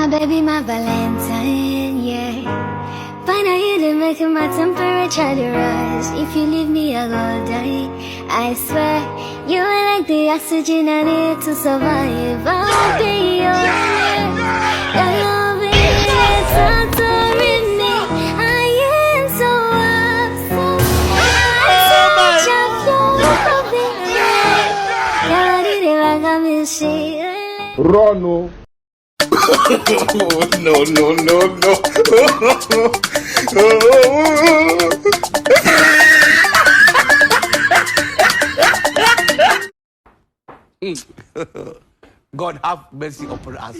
baby, my Valentine, yeah. Find out you to make my temperature to rise. If you leave me, I will die. I swear, you are like the oxygen I need to survive. I'll be your your loving is torturing me. I am so upset. Such a fool for me. Yeah, I did it like I'm in shit. Run, no. No, no, no, no. God have mercy upon us.